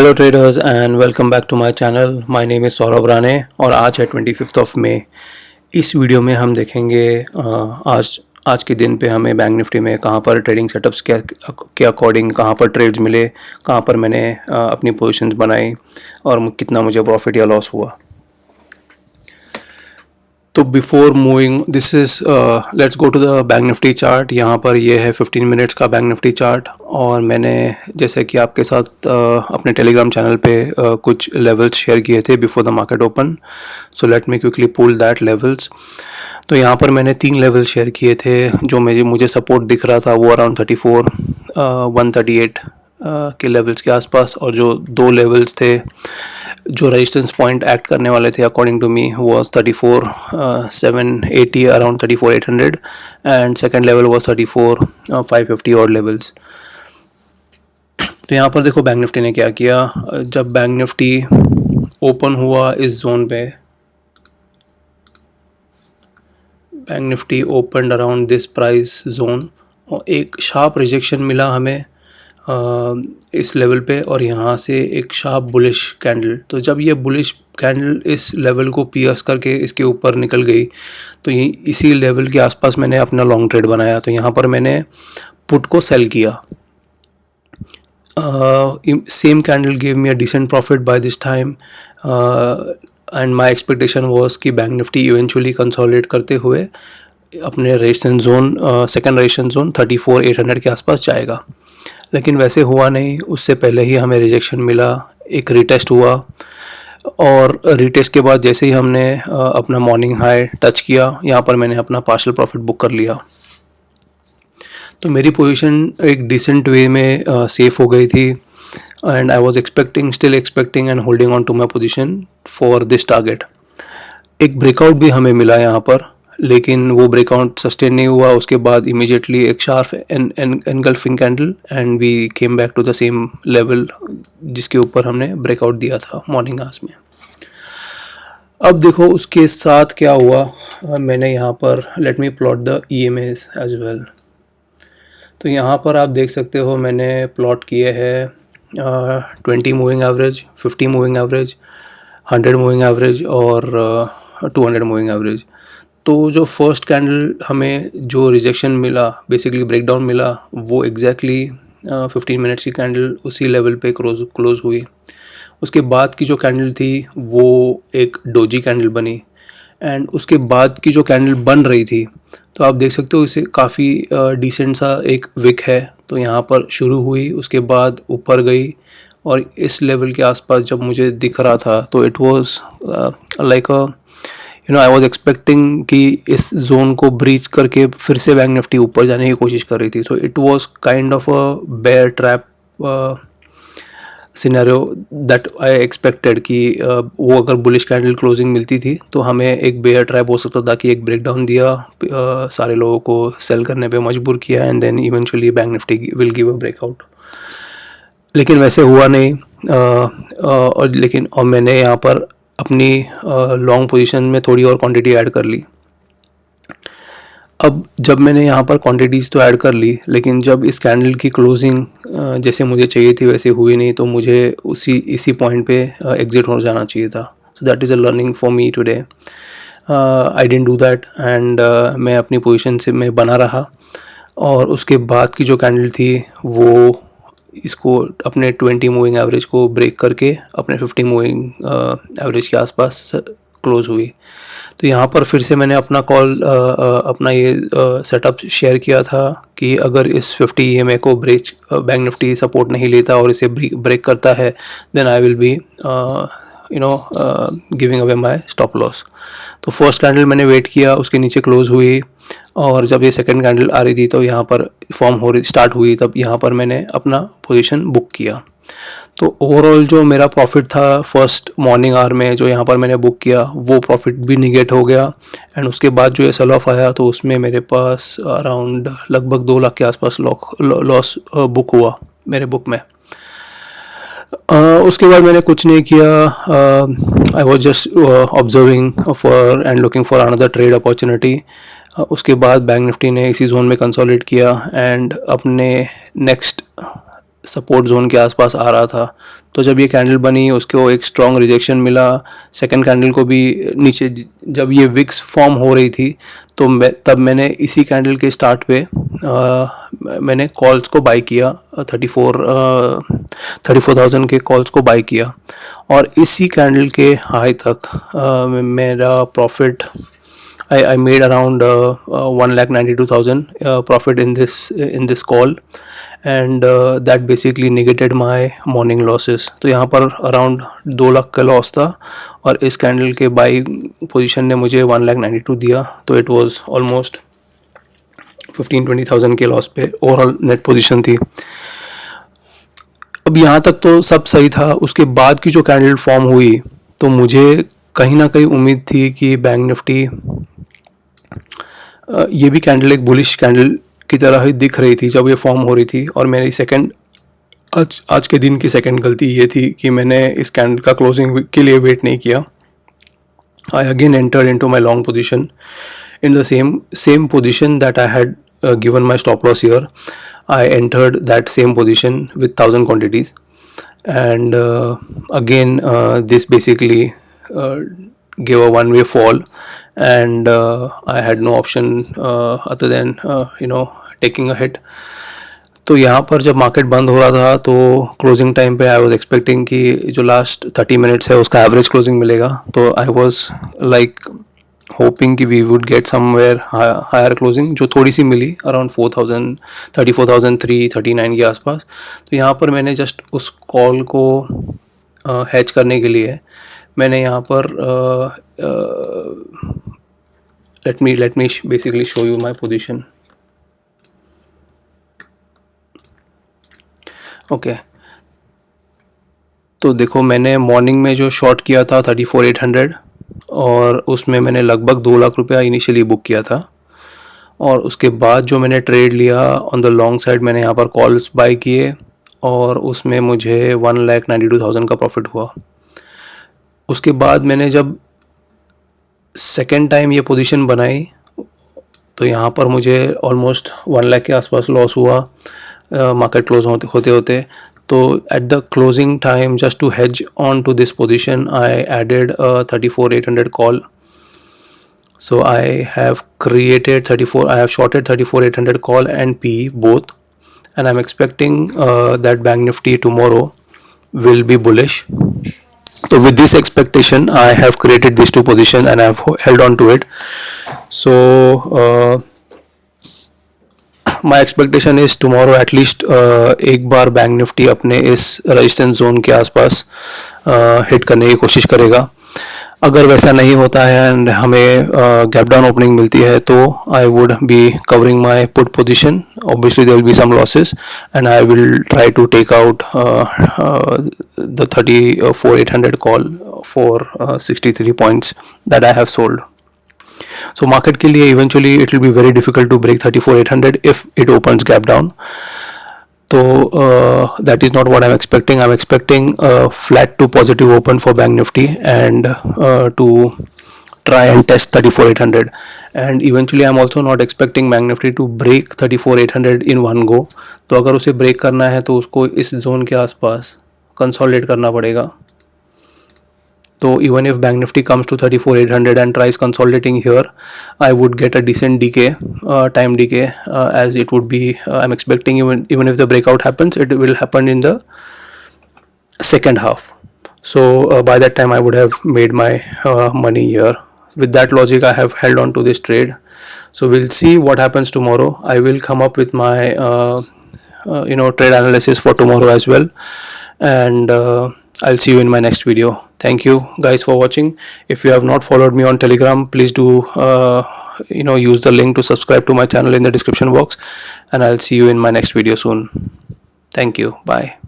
Hello traders and welcome back to my channel. My name is Saurabh Rane और आज है 25 of May. इस video में हम देखेंगे आज के दिन पे हमें बैंक निफ्टी में कहाँ पर ट्रेडिंग सेटअप्स के अकॉर्डिंग कहाँ पर ट्रेड्स मिले, कहाँ पर मैंने अपनी पोजीशंस बनाई और कितना मुझे प्रॉफिट या लॉस हुआ। तो before moving this is let's go to the Bank Nifty chart. यहाँ पर ये है 15 मिनट्स का बैंक निफ्टी चार्ट और मैंने जैसे कि आपके साथ अपने टेलीग्राम चैनल पे कुछ लेवल्स शेयर किए थे before the market open. So let me quickly pull that levels. तो यहाँ पर मैंने 3 लेवल शेयर किए थे जो मुझे सपोर्ट दिख रहा था वो अराउंड 34 138 के लेवल्स के आसपास, और जो 2 लेवल्स थे जो रेजिस्टेंस पॉइंट एक्ट करने वाले थे according to me was 34 780 around 34 800 and second level was 34 550 और लेवल्स। तो यहाँ पर देखो बैंक निफ्टी ने क्या किया। जब बैंक निफ्टी ओपन हुआ इस जोन पे, bank Nifty open around this price zone और एक शार्प रिजेक्शन मिला हमें इस लेवल पे और यहाँ से एक शार्प बुलिश कैंडल। तो जब ये बुलिश कैंडल इस लेवल को पियर्स करके इसके ऊपर निकल गई तो ये इसी लेवल के आसपास मैंने अपना लॉन्ग ट्रेड बनाया। तो यहाँ पर मैंने पुट को सेल किया। Same candle give me a decent profit by this time and my expectation was कि बैंक निफ्टी इवेंचुअली कंसोलिडेट करते हुए अपने resistance zone second resistance zone 34 800 के आसपास जाएगा, लेकिन वैसे हुआ नहीं। उससे पहले ही हमें रिजेक्शन मिला, एक रीटेस्ट हुआ और रीटेस्ट के बाद जैसे ही हमने अपना मॉर्निंग हाई टच किया यहाँ पर मैंने अपना पार्शियल प्रॉफिट बुक कर लिया। तो मेरी पोजीशन एक डिसेंट वे में सेफ हो गई थी and I was still expecting and holding on to my position for this target. एक ब्रेकआउट भी हमें मिला यहाँ पर, लेकिन वो ब्रेकआउट सस्टेन नहीं हुआ। उसके बाद इमीडिएटली एक sharp engulfing candle and we came back to the same level जिसके ऊपर हमने ब्रेकआउट दिया था मॉर्निंग आवर्स में। अब देखो उसके साथ क्या हुआ। मैंने यहाँ पर let me plot the EMAs as well. तो यहाँ पर आप देख सकते हो मैंने प्लॉट किए हैं 20 moving average, 50 moving average, 100 moving average और 200 मूविंग एवरेज। तो जो फर्स्ट कैंडल हमें जो रिजेक्शन मिला, बेसिकली ब्रेकडाउन मिला, वो एग्जैक्टली 15 मिनट्स की कैंडल उसी लेवल पे क्लोज हुई। उसके बाद की जो कैंडल थी वो एक डोजी कैंडल बनी एंड उसके बाद की जो कैंडल बन रही थी तो आप देख सकते हो इसे काफ़ी डिसेंट सा एक विक है। तो यहाँ पर शुरू हुई, उसके बाद ऊपर गई और इस लेवल के आसपास जब मुझे दिख रहा था तो it was like I was expecting कि इस जोन को ब्रीच करके फिर से बैंक निफ्टी ऊपर जाने की कोशिश कर रही थी। तो it was kind of a bear trap scenario that I expected कि वो अगर बुलिश कैंडल क्लोजिंग मिलती थी तो हमें एक बेयर ट्रैप हो सकता था कि एक ब्रेकडाउन दिया, सारे लोगों को सेल करने पे मजबूर किया and then eventually Bank Nifty will give a breakout. लेकिन वैसे हुआ नहीं और मैंने यहाँ पर अपनी लॉन्ग पोजीशन में थोड़ी और क्वांटिटी ऐड कर ली। अब जब मैंने यहाँ पर क्वांटिटीज़ तो ऐड कर ली, लेकिन जब इस कैंडल की क्लोजिंग जैसे मुझे चाहिए थी वैसे हुई नहीं तो मुझे इसी पॉइंट पे एग्जिट हो जाना चाहिए था। So that is a learning for me today. I didn't do that and मैं अपनी पोजीशन से मैं बना रहा और उसके बाद की जो कैंडल थी वो इसको अपने 20 मूविंग एवरेज को ब्रेक करके अपने 50 मूविंग एवरेज के आसपास क्लोज हुई। तो यहाँ पर फिर से मैंने अपना ये सेटअप शेयर किया था कि अगर इस 50 EMA को बैंक निफ्टी सपोर्ट नहीं लेता और इसे ब्रेक करता है then I will be giving away my stop loss. तो फर्स्ट कैंडल मैंने वेट किया, उसके नीचे क्लोज हुई और जब ये सेकंड कैंडल आ रही थी तो यहाँ पर स्टार्ट हुई, तब यहाँ पर मैंने अपना पोजीशन बुक किया। तो ओवरऑल जो मेरा प्रॉफिट था फर्स्ट मॉर्निंग आवर में जो यहाँ पर मैंने बुक किया वो प्रॉफिट भी निगेट हो गया एंड उसके बाद जो ये सेल ऑफ आया तो उसमें मेरे पास अराउंड लगभग 2 लाख के आसपास लॉस बुक हुआ मेरे बुक में। उसके बाद मैंने कुछ नहीं किया। I was just observing for and looking for another trade opportunity. उसके बाद बैंक निफ्टी ने इसी जोन में कंसोलिडेट किया एंड अपने नेक्स्ट सपोर्ट जोन के आसपास आ रहा था। तो जब ये कैंडल बनी उसको एक स्ट्रॉन्ग रिजेक्शन मिला, सेकंड कैंडल को भी नीचे, जब ये विक्स फॉर्म हो रही थी तो तब मैंने इसी कैंडल के स्टार्ट पे मैंने कॉल्स को बाई किया, 34,000 के कॉल्स को बाई किया, और इसी कैंडल के हाई तक मेरा profit, I made around 1,92,000 profit in this call, and that basically negated my morning losses. तो यहाँ पर अराउंड 2 लाख का लॉस था, और इस कैंडल के बाई पोजीशन ने मुझे 1,92,000 दिया, तो इट वाज ऑलमोस्ट 15-20,000 के लॉस पे ओवरऑल नेट पोजीशन थी। अब यहाँ तक तो सब सही था। उसके बाद की जो कैंडल फॉर्म हुई तो मुझे कहीं ना कहीं उम्मीद थी कि बैंक निफ्टी, ये भी कैंडल एक बुलिश कैंडल की तरह ही दिख रही थी जब ये फॉर्म हो रही थी, और मेरी आज के दिन की सेकंड गलती ये थी कि मैंने इस कैंडल का क्लोजिंग के लिए वेट नहीं किया। I again entered into my long position in the same position that I had given my stop loss here. I entered that same position with 1,000 quantities, and again this basically gave a one-way fall, and I had no option other than taking a hit. तो यहाँ पर जब market बंद हो रहा था तो closing time पे आई वाज एक्सपेक्टिंग कि जो लास्ट 30 मिनट्स है उसका एवरेज क्लोजिंग मिलेगा, तो आई वाज लाइक होपिंग कि we would get somewhere higher closing, जो थोड़ी सी मिली अराउंड 4,000, 34,339 के आसपास। तो यहाँ पर मैंने जस्ट उस कॉल को हैच करने के लिए मैंने यहाँ पर let me basically show you my position. Okay, तो देखो मैंने मॉर्निंग में जो शॉर्ट किया था 34,800, और उसमें मैंने लगभग 2 लाख रुपया इनिशियली बुक किया था, और उसके बाद जो मैंने ट्रेड लिया ऑन द लॉन्ग साइड मैंने यहाँ पर कॉल्स बाय किए, और उसमें मुझे 1,92,000 का प्रॉफिट हुआ। उसके बाद मैंने जब सेकेंड टाइम ये पोजीशन बनाई तो यहाँ पर मुझे ऑलमोस्ट 1 लाख के आसपास लॉस हुआ मार्केट क्लोज होते होते। तो at the closing time, just to hedge on to this position, I added a 34,800 call. So I have shorted 34,800 call and P both, and I'm expecting that Bank Nifty tomorrow will be bullish. So with this expectation, I have created these two positions and I have held on to it. So my expectation is tomorrow at least एक बार bank Nifty अपने इस resistance zone के आसपास hit करने की कोशिश करेगा। अगर वैसा नहीं होता है एंड हमें गैप डाउन ओपनिंग मिलती है तो I would be covering my put position. Obviously there will be some losses and I will try to take out the 34,800 call for 63 points that I have sold. So market के लिए eventually it will be very difficult to break 34,800 if it opens gap down. So that is not what I'm expecting. I'm expecting a flat to positive open for Bank Nifty and to try and test 34,800. And eventually I'm also not expecting Bank Nifty to break 34,800 in one go. तो अगर उसे break करना है तो उसको इस zone के आसपास consolidate करना पड़ेगा। So even if Bank Nifty comes to 34,800 and tries consolidating here, I would get a decent decay, time decay, as it would be. I'm expecting even if the breakout happens, it will happen in the second half. So by that time, I would have made my money here. With that logic, I have held on to this trade. So we'll see what happens tomorrow. I will come up with my trade analysis for tomorrow as well, and I'll see you in my next video. Thank you guys for watching. If you have not followed me on Telegram, please do use the link to subscribe to my channel in the description box, and I'll see you in my next video soon. Thank you. Bye.